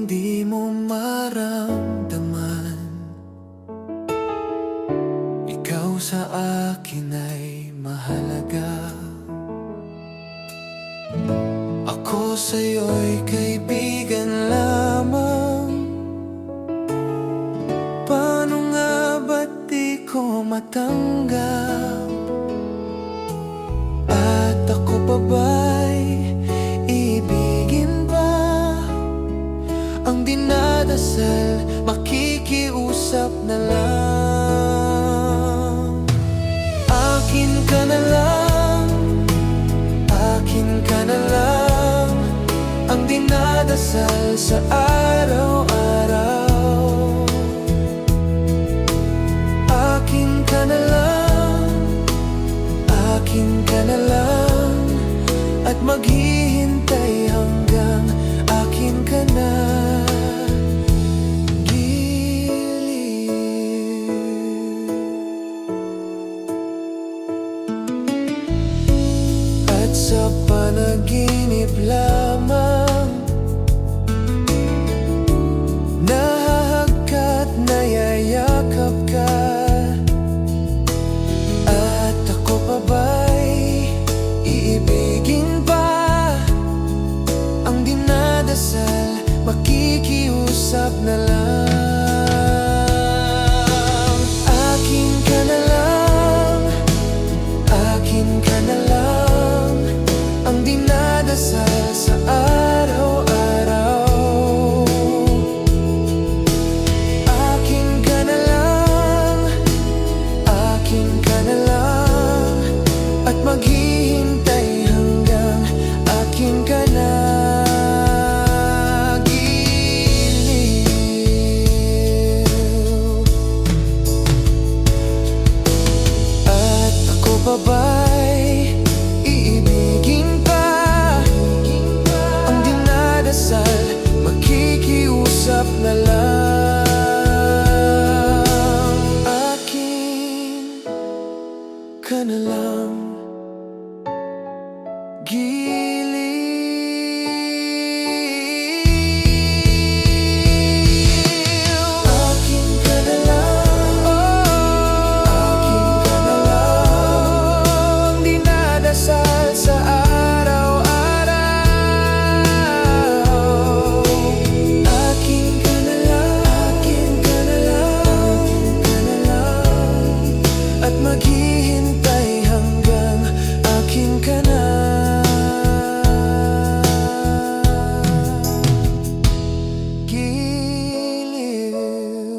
di mo maramdaman. Ikaw sa akin ay mahalaga. Ako sa'yo'y kaibigan lamang. Paano nga ba't di ko matanggap? At ako pa ba'y ibigin ba? Ang dinadasal, makikiusap na lang. Akin ka na lang, akin ka na lang. Ang dinadasal sa araw-araw. Akin ka na lang, akin ka na lang. At maghihintay hanggang akin ka na. At sa panaginip lamang, nahahagkat, nayayakap ka. At ako pa ba'y iibigin pa? Ang dinadasal, makikiusap na lang.